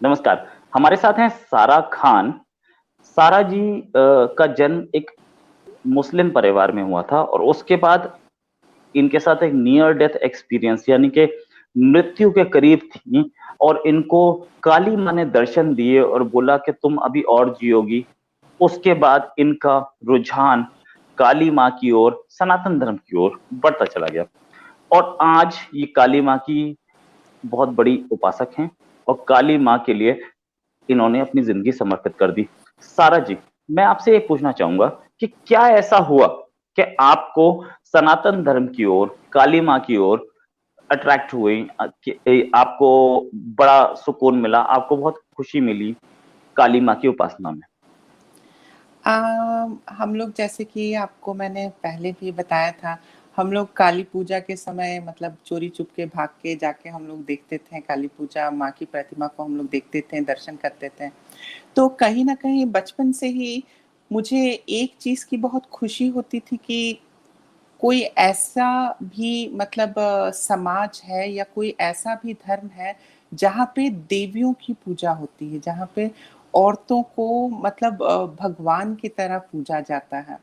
नमस्कार। हमारे साथ हैं सारा खान। सारा जी का जन्म एक मुस्लिम परिवार में हुआ था और उसके बाद इनके साथ एक नियर डेथ एक्सपीरियंस यानी कि मृत्यु के करीब थी और इनको काली माँ ने दर्शन दिए और बोला कि तुम अभी और जियोगी। उसके बाद इनका रुझान काली माँ की ओर, सनातन धर्म की ओर बढ़ता चला गया और आज ये काली माँ की बहुत बड़ी उपासक हैं और काली माँ के लिए इन्होंने अपनी जिंदगी समर्पित कर दी। सारा जी, मैं आपसे ये पूछना चाहूंगा कि क्या ऐसा हुआ कि आपको सनातन धर्म की ओर, काली माँ की ओर अट्रैक्ट हुई, कि आपको बड़ा सुकून मिला, आपको बहुत खुशी मिली काली माँ की उपासना में? हम लोग जैसे कि आपको मैंने पहले भी बताया था, हम लोग काली पूजा के समय मतलब चोरी चुप के भाग के जाके हम लोग देखते थे काली पूजा, माँ की प्रतिमा को हम लोग देखते थे, दर्शन करते थे। तो कहीं न कहीं बचपन से ही मुझे एक चीज़ की बहुत खुशी होती थी कि कोई ऐसा भी मतलब समाज है या कोई ऐसा भी धर्म है जहाँ पे देवियों की पूजा होती है, जहाँ पे औरतों को मतलब भगवान की तरह पूजा जाता है।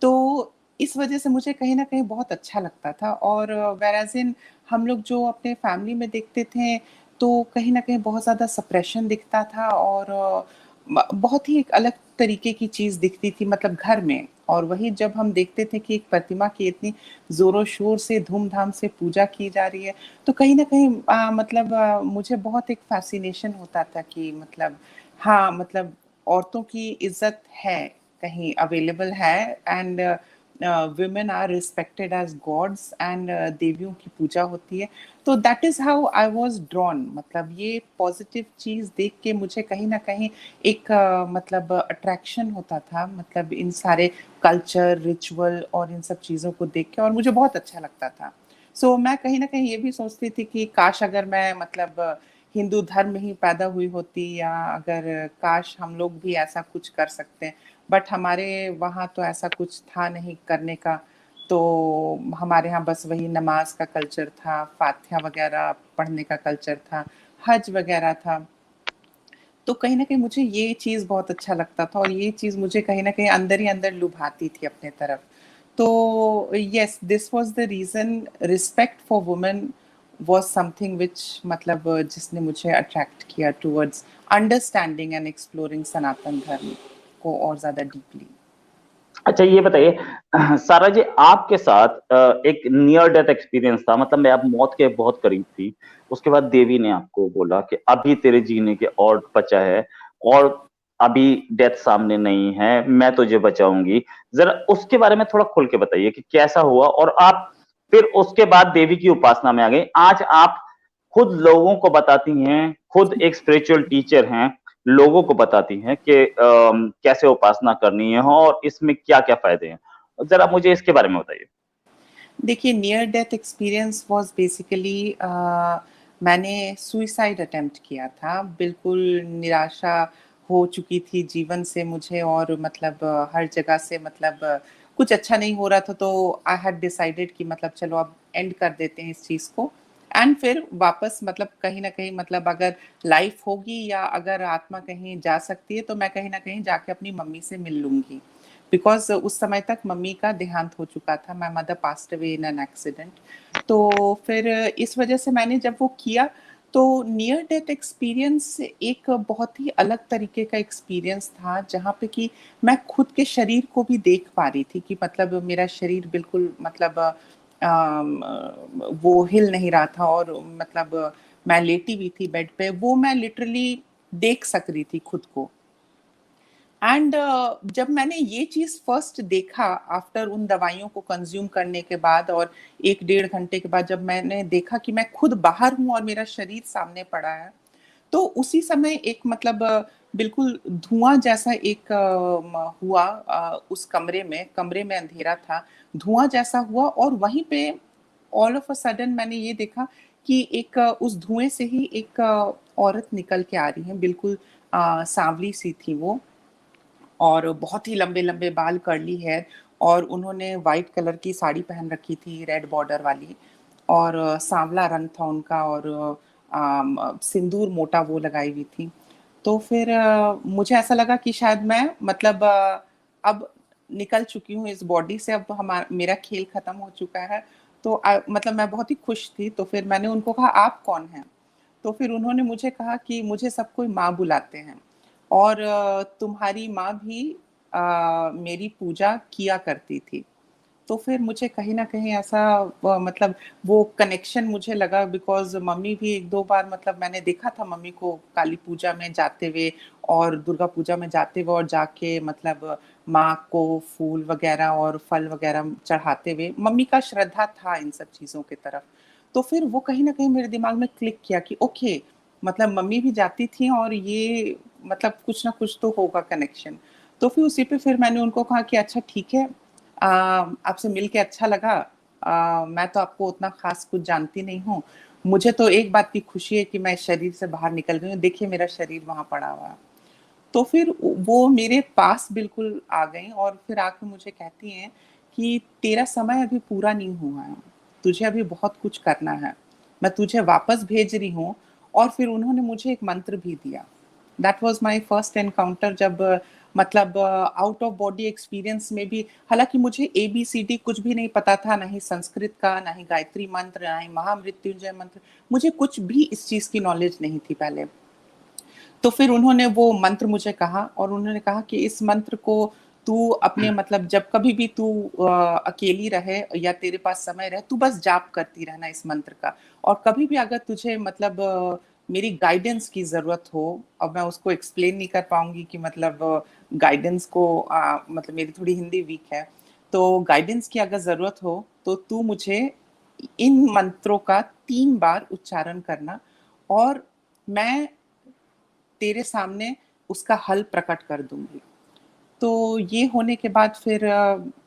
तो इस वजह से मुझे कहीं न कहीं बहुत अच्छा लगता था और व्हेयरएज़ इन हम लोग जो अपने फैमिली में देखते थे, तो कहीं न कहीं बहुत ज़्यादा सप्रेशन दिखता था और बहुत ही एक अलग तरीके की चीज़ दिखती थी मतलब घर में। और वही जब हम देखते थे कि एक प्रतिमा की इतनी ज़ोरों-शोर से, धूम-धाम से पूजा की जा रही है, तो कहीं न कहीं मतलब मुझे बहुत एक फ़ैसिनेशन होता था कि मतलब हाँ, मतलब औरतों की इज़्ज़त है, कहीं अवेलेबल है and women are respected as gods and देवियों की पूजा होती है। तो that is how I was drawn मतलब ये पॉज़िटिव चीज़ देख के मुझे कहीं न कहीं एक मतलब अट्रैक्शन होता था मतलब इन सारे कल्चर, रिचुअल और इन सब चीज़ों को देख के और मुझे बहुत अच्छा लगता था। सो मैं कहीं न कहीं ये भी सोचती थी कि काश अगर मैं मतलब हिंदू धर्म में ही पैदा हुई होती या अगर काश हम लोग भी ऐसा कुछ कर सकते हैं। बट हमारे वहाँ तो ऐसा कुछ था नहीं करने का, तो हमारे यहाँ बस वही नमाज़ का कल्चर था, फ़ातिहा वग़ैरह पढ़ने का कल्चर था, हज वग़ैरह था। तो कहीं न कहीं मुझे ये चीज़ बहुत अच्छा लगता था और ये चीज़ मुझे कहीं न कहीं अंदर ही अंदर लुभाती थी अपने तरफ। तो yes, this was the reason respect for women was something which मतलब जिसने मुझे अट्रैक्ट किया टुवर्ड्स अंडरस्टैंडिंग एंड एक्सप्लोरिंग सनातन धर्म को और ज़्यादा डीपली। अच्छा, ये बताइए सारा जी, आपके साथ एक नियर डेथ एक्सपीरियंस था, मतलब मैं आप मौत के बहुत करीब थी। उसके बाद देवी ने आपको बोला कि अभी तेरे जीने के और बचा है और अभी डेथ सामने नहीं है, मैं तुझे बचाऊंगी। जरा उसके बारे में थोड़ा खुल के बताइए कि कैसा हुआ और आप फिर उसके बाद देवी की उपासना में आ गई। आज आप खुद लोगों को बताती हैं, खुद एक स्पिरिचुअल टीचर हैं, लोगों को बताती हैं कि कैसे उपासना करनी है और इसमें क्या-क्या फ़ायदे हैं। ज़रा मुझे इसके बारे में बताइए। देखिए near death experience was basically मैंने सुसाइड अटेम्प्ट किया था। बिल्कुल निराशा हो चुकी थी जीवन से मुझे और मतलब हर जगह से मतलब कुछ अच्छा नहीं हो रहा था तो आई हैड डिसाइडेड कि मतलब चलो अब एंड कर देते हैं इस चीज़ को। एंड फिर वापस मतलब कहीं न कहीं मतलब अगर लाइफ़ होगी या अगर आत्मा कहीं जा सकती है तो मैं कहीं न कहीं जाके अपनी मम्मी से मिल लूँगी। बिकॉज़ उस समय तक मम्मी का देहांत हो चुका था, my mother passed away in an accident. तो फिर इस वज़ह से मैंने जब वो किया, तो नियर डेथ एक्सपीरियंस एक बहुत ही अलग तरीके का एक्सपीरियंस था, जहाँ पे कि मैं खुद के शरीर को भी देख पा रही थी कि मतलब मेरा शरीर बिल्कुल मतलब वो हिल नहीं रहा था और मतलब मैं लेटी हुई थी बेड पे, वो मैं लिटरली देख सक रही थी खुद को। एंड जब मैंने ये चीज़ फर्स्ट देखा आफ्टर उन दवाइयों को कंज़्यूम करने के बाद और 1 डेढ़ घंटे के बाद जब मैंने देखा कि मैं खुद बाहर हूँ और मेरा शरीर सामने पड़ा है, तो उसी समय एक मतलब बिल्कुल धुआँ जैसा एक हुआ उस कमरे में अंधेरा था, धुआँ जैसा हुआ और वहीं पे ऑल ऑफ अ सडन मैंने ये देखा कि एक उस धुएँ से ही एक औरत निकल के आ रही है, बिल्कुल साँवली-सी थी वो और बहुत ही लंबे-लंबे बाल, कर्ली हेयर और उन्होंने व्हाइट कलर की साड़ी पहन रखी थी रेड बॉर्डर वाली और सांवला रंग था उनका और सिंदूर मोटा वो लगाई हुई थी। तो फिर मुझे ऐसा लगा कि शायद मैं मतलब अब निकल चुकी हूँ इस बॉडी से, अब मेरा खेल खत्म हो चुका है। तो मतलब मैं बहुत ही खुश थी। तो फिर मैंने उनको कहा आप कौन हैं? तो फिर उन्होंने मुझे कहा कि मुझे सब कोई माँ बुलाते हैं, और तुम्हारी माँ भी मेरी पूजा किया करती थी। तो फिर मुझे कहीं न कहीं ऐसा मतलब वो कनेक्शन मुझे लगा, बिकॉज़ मम्मी भी 1-2 बार मतलब मैंने देखा था मम्मी को काली पूजा में जाते हुए और दुर्गा पूजा में जाते हुए, और जाके मतलब माँ को फूल वग़ैरह और फल वग़ैरह चढ़ाते हुए। मम्मी का श्रद्धा था इन सब चीज़ों की तरफ। तो फिर वो कहीं न कहीं मेरे दिमाग में क्लिक किया कि ओके, मतलब मम्मी भी जाती थी और ये मतलब कुछ ना कुछ तो होगा कनेक्शन। तो फिर उसी पे फिर मैंने उनको कहा कि अच्छा ठीक है, आपसे मिल के अच्छा लगा। मैं तो आपको उतना ख़ास कुछ जानती नहीं हूँ। मुझे तो एक बात की खुशी है कि मैं इस शरीर से बाहर निकल गई हूँ, देखिए मेरा शरीर वहाँ पड़ा हुआ है। तो फिर वो मेरे पास बिल्कुल आ गईं और फिर आके मुझे कहती हैं कि तेरा समय अभी पूरा नहीं हुआ है, तुझे अभी बहुत कुछ करना है। मैं तुझे वापस भेज रही हूँ। और फिर उन्होंने मुझे एक मंत्र भी दिया। That was my first encounter, जब मतलब आउट ऑफ बॉडी एक्सपीरियंस में भी, हालाँकि मुझे एबीसीडी कुछ भी नहीं पता था, ना ही संस्कृत का, ना ही गायत्री मंत्र, ना ही महामृत्युंजय मंत्र, मुझे कुछ भी इस चीज़ की नॉलेज नहीं थी पहले। तो फिर उन्होंने वो मंत्र मुझे कहा और उन्होंने कहा कि इस मंत्र को तू अपने मतलब जब कभी भी तू अकेली रहे या तेरे पास समय रहे, तू बस जाप करती रहना इस मंत्र का। और कभी भी अगर तुझे मतलब मेरी गाइडेंस की ज़रूरत हो, अब मैं उसको एक्सप्लेन नहीं कर पाऊँगी कि मतलब गाइडेंस को मतलब मेरी थोड़ी हिंदी वीक है। तो गाइडेंस की अगर ज़रूरत हो, तो तू मुझे इन मंत्रों का 3 बार उच्चारण करना, और मैं तेरे सामने उसका हल प्रकट कर दूँगी। तो ये होने के बाद फिर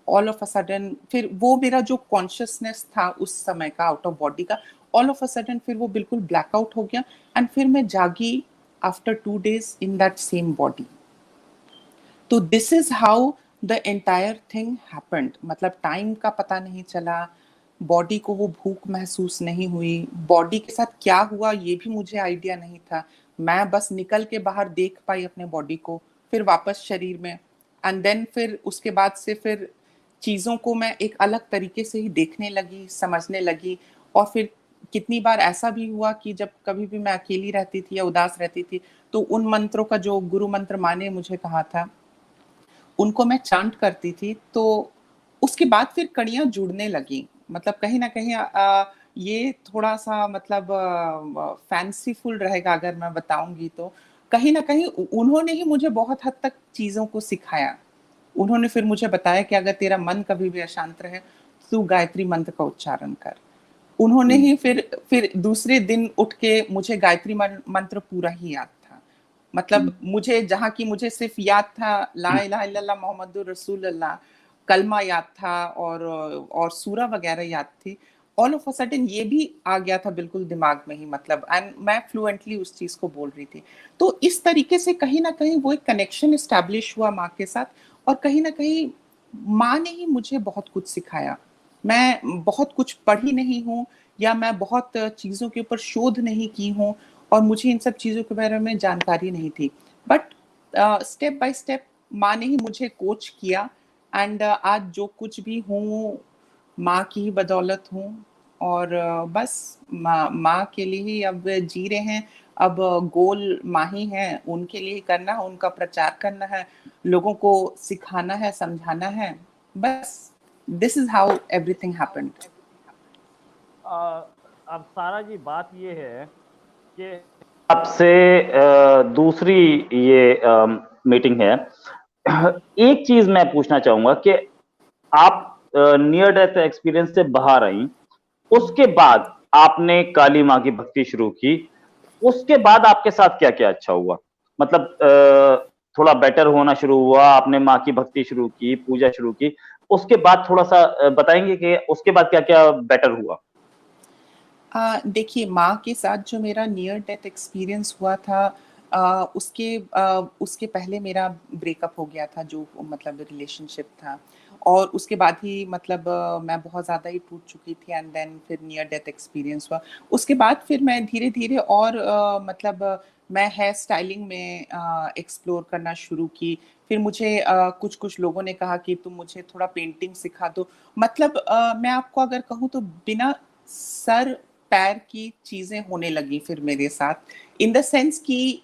ऑल ऑफ अ सडन फिर वो मेरा जो कॉन्शियसनेस था उस समय का आउट ऑफ बॉडी का, ऑल ऑफ अ सडन फिर वो बिल्कुल ब्लैक आउट हो गया, एंड फिर मैं जागी after 2 days in that same body. तो this is how the entire thing happened. मतलब टाइम का पता नहीं चला, बॉडी को वो भूख महसूस नहीं हुई, बॉडी के साथ क्या हुआ ये भी मुझे आइडिया नहीं था। मैं बस निकल के बाहर देख पाई अपने बॉडी को, फिर वापस शरीर में, एंड देन फिर उसके बाद से फिर चीज़ों को मैं एक अलग तरीके से ही देखने लगी, समझने लगी। और फिर कितनी बार ऐसा भी हुआ कि जब कभी भी मैं अकेली रहती थी या उदास रहती थी, तो उन मंत्रों का जो गुरु मंत्र माँ ने मुझे कहा था, उनको मैं चांट करती थी, तो उसके बाद फिर कड़ियाँ जुड़ने लगीं। मतलब कहीं न कहीं ये थोड़ा-सा मतलब फैंसीफुल रहेगा अगर मैं बताऊँगी तो। कहीं न कहीं उन्होंने ही मुझे बहुत हद तक चीज़ों को सिखाया। उन्होंने फिर मुझे बताया कि अगर तेरा मन कभी भी अशांत रहे, तू गायत्री मंत्र का उच्चारण कर। उन्होंने हुँ, ही फिर दूसरे दिन उठ के मुझे गायत्री मंत्र पूरा ही याद था। हुँ, मतलब मुझे जहाँ की मुझे सिर्फ़ याद था ला इलाहा इल्लल्लाह मोहम्मदुर रसूलुल्लाह, कलमा याद था, और सूरा वग़ैरह याद थी। ऑल ऑफ अ सडन ये भी आ गया था बिल्कुल दिमाग में ही, मतलब एंड मैं फ्लुएंटली उस चीज़ को बोल रही थी। तो इस तरीके से कहीं न कहीं वो एक कनेक्शन एस्टेब्लिश हुआ माँ के साथ, और कहीं न कहीं माँ ने ही मुझे बहुत कुछ सिखाया। मैं बहुत कुछ पढ़ी नहीं हूँ, या मैं बहुत चीज़ों के ऊपर शोध नहीं की हूँ, और मुझे इन सब चीज़ों के बारे में जानकारी नहीं थी। बट स्टेप बाय स्टेप माँ ने ही मुझे कोच किया, एंड आज जो कुछ भी हूँ, माँ की ही बदौलत हूँ। और बस माँ के लिए ही अब जी रहे हैं। अब गोल माँ ही हैं, उनके लिए ही करना है, उनका प्रचार करना है, लोगों को सिखाना है, समझाना है। बस this is how everything happened. Uh, अब सारा जी बात ये है कि आपसे दूसरी ये मीटिंग है। एक चीज़ मैं पूछना चाहूँगा कि आप नियर डेथ एक्सपीरियंस से बाहर आईं, उसके बाद आपने काली माँ की भक्ति शुरू की, उसके बाद आपके साथ क्या-क्या अच्छा हुआ? मतलब थोड़ा बेटर होना शुरू हुआ, आपने माँ की भक्ति शुरू की, पूजा शुरू की, उसके बाद थोड़ा-सा बताएँगे कि उसके बाद क्या-क्या बेटर हुआ? देखिए, माँ के साथ जो मेरा नियर डेथ एक्सपीरियंस हुआ था, उसके पहले मेरा ब्रेकअप हो गया था, जो मतलब रिलेशनशिप था। और उसके बाद ही मतलब मैं बहुत ज़्यादा ही टूट चुकी थी, एंड देन फिर नियर डेथ एक्सपीरियंस हुआ। उसके बाद फिर मैं धीरे-धीरे और मतलब मैं हेयर स्टाइलिंग में एक्सप्लोर करना शुरू की। फिर मुझे कुछ-कुछ लोगों ने कहा कि तुम मुझे थोड़ा पेंटिंग सिखा दो। मतलब मैं आपको अगर कहूँ तो बिना सर पैर की चीज़ें होने लगी फिर मेरे साथ, इन द सेंस कि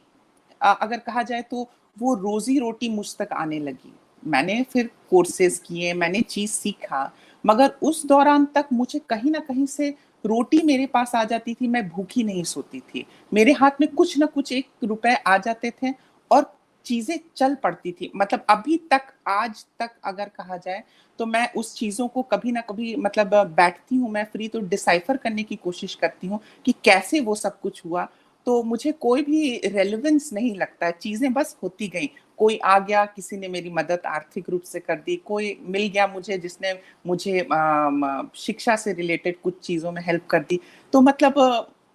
अगर कहा जाए तो वो रोज़ी-रोटी मुझ तक आने लगी। मैंने फिर कोर्सेज़ किए, मैंने चीज़ सीखा, मगर उस दौरान तक मुझे कहीं न कहीं से रोटी मेरे पास आ जाती थी, मैं भूखी नहीं सोती थी। मेरे हाथ में कुछ न कुछ ₹1 आ जाते थे और चीज़ें चल पड़ती थी। मतलब अभी तक, आज तक अगर कहा जाए, तो मैं उस चीज़ों को कभी न कभी मतलब बैठती हूँ मैं फ्री तो डिसाइफ़र करने की कोशिश करती हूँ कि कैसे वो सब कुछ हुआ। तो मुझे कोई भी रेलेवेंस नहीं लगता है, चीज़ें बस होती गईं। कोई आ गया, किसी ने मेरी मदद आर्थिक रूप से कर दी, कोई मिल गया मुझे जिसने मुझे शिक्षा से रिलेटेड कुछ चीज़ों में हेल्प कर दी। तो मतलब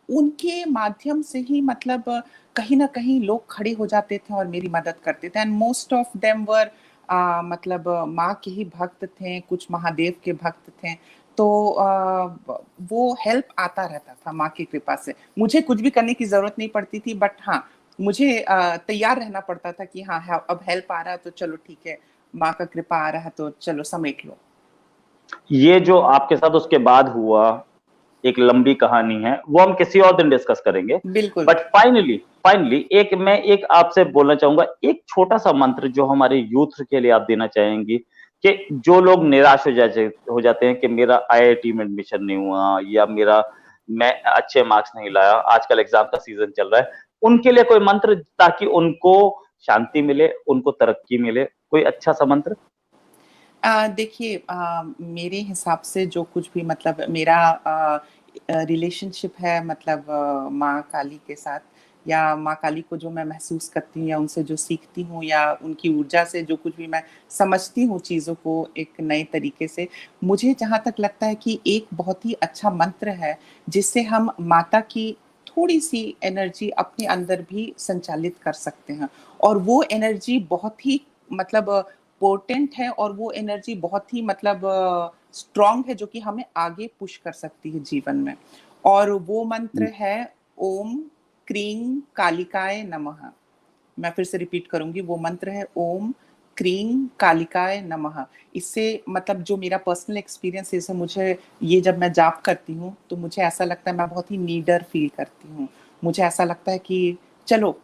उनके माध्यम से ही मतलब कहीं न कहीं लोग खड़े हो जाते थे और मेरी मदद करते थे, and most of them were मतलब माँ के ही भक्त थे, कुछ महादेव के भक्त थे। तो वो हेल्प आता रहता था माँ की कृपा से। मुझे कुछ भी करने की ज़रूरत नहीं पड़ती थी, बट हाँ, मुझे तैयार रहना पड़ता था कि हाँ, अब हेल्प आ रहा है तो चलो ठीक है, माँ का कृपा आ रहा है तो चलो समेट लो। ये जो आपके साथ उसके बाद हुआ, एक लंबी कहानी है, वो हम किसी और दिन डिस्कस करेंगे। बिल्कुल। बट फाइनली फाइनली मैं एक आपसे बोलना चाहूँगा, एक छोटा-सा मंत्र जो हमारे यूथ के लिए आप देना चाहेंगी, कि जो लोग निराश हो जाते हैं कि मेरा आईआईटी में एडमिशन नहीं हुआ या मैं अच्छे मार्क्स नहीं लाया, आजकल एग्ज़ाम का सीज़न चल रहा है, उनके लिए कोई मंत्र ताकि उनको शांति मिले, उनको तरक्की मिले, कोई अच्छा-सा मंत्र? देखिए मेरे हिसाब से जो कुछ भी मतलब मेरा रिलेशनशिप है मतलब माँ काली के साथ, या माँ काली को जो मैं महसूस करती हूँ या उनसे जो सीखती हूँ या उनकी ऊर्जा से जो कुछ भी मैं समझती हूँ चीज़ों को एक नए तरीके से, मुझे जहाँ तक लगता है कि एक बहुत ही अच्छा मंत्र है, जिससे हम माता की थोड़ी-सी एनर्जी अपने अंदर भी संचालित कर सकते हैं। और वो एनर्जी बहुत ही मतलब पोटेंट है, और वो एनर्जी बहुत ही मतलब स्ट्रॉन्ग है, जो कि हमें आगे पुश कर सकती है जीवन में। और वो मंत्र है ओम क्रीं कालिकाय नमः। मैं फिर से रिपीट करूँगी, वो मंत्र है ओम क्रीं कालिकाय नमः। इससे मतलब जो मेरा पर्सनल एक्सपीरियंस है, इससे मुझे ये जब मैं जाप करती हूँ, तो मुझे ऐसा लगता है मैं बहुत ही नीडर फ़ील करती हूँ। मुझे ऐसा लगता है कि चलो,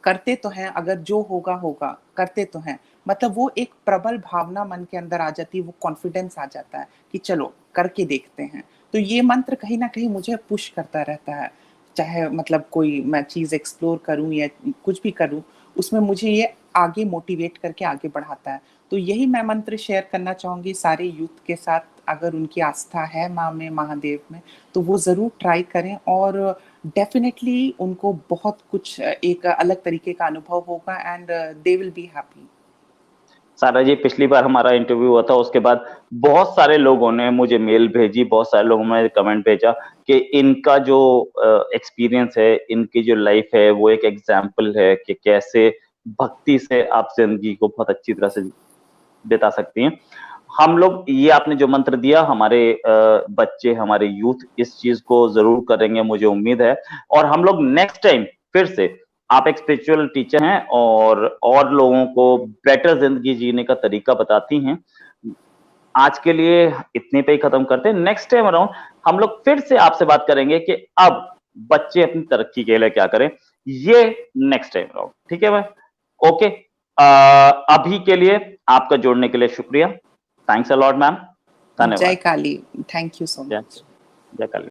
करते तो हैं, अगर जो होगा, होगा, करते तो हैं। मतलब वो एक प्रबल भावना मन के अंदर आ जाती है, वो कॉन्फिडेंस आ जाता है कि चलो, करके देखते हैं। तो ये मंत्र कहीं न कहीं मुझे पुश करता रहता है। चाहे मतलब कोई मैं चीज़ एक्सप्लोर करूँ या कुछ भी करूँ, उसमें मुझे ये आगे मोटिवेट करके आगे बढ़ाता है। तो यही मैं मंत्र शेयर करना चाहूँगी सारे यूथ के साथ, अगर उनकी आस्था है माँ में, महादेव में, तो वो ज़रूर ट्राई करें, और डेफ़िनेटली उनको बहुत कुछ एक अलग तरीके का अनुभव होगा, and they will be happy. सारा जी, पिछली बार हमारा इंटरव्यू हुआ था, उसके बाद बहुत सारे लोगों ने मुझे मेल भेजी, बहुत सारे लोगों ने कमेंट भेजा कि इनका जो एक्सपीरियंस है, इनकी जो लाइफ है, वो एक एग्जाम्पल है कि कैसे भक्ति से आप जिंदगी को बहुत अच्छी तरह से बिता सकती हैं। हम लोग ये आपने जो मंत्र दिया, हमारे बच्चे, हमारे यूथ इस चीज को जरूर करेंगे, मुझे उम्मीद है। और हम लोग नेक्स्ट टाइम फिर से, आप एक स्पिरिचुअल टीचर हैं और लोगों को बेटर जिंदगी जीने का तरीका बताती हैं। आज के लिए इतने पे ही खत्म करते हैं। नेक्स्ट टाइम अराउंड हम लोग फिर से आपसे बात करेंगे कि अब बच्चे अपनी तरक्की के लिए क्या करें, ये नेक्स्ट टाइम अराउंड। ठीक है भाई? ओके। अभी के लिए आपका जोड़ने के लिए शुक्रिया। Thanks a lot ma'am. जय धन्यवाद। काली, थैंक यू सो जय मच। जय काली।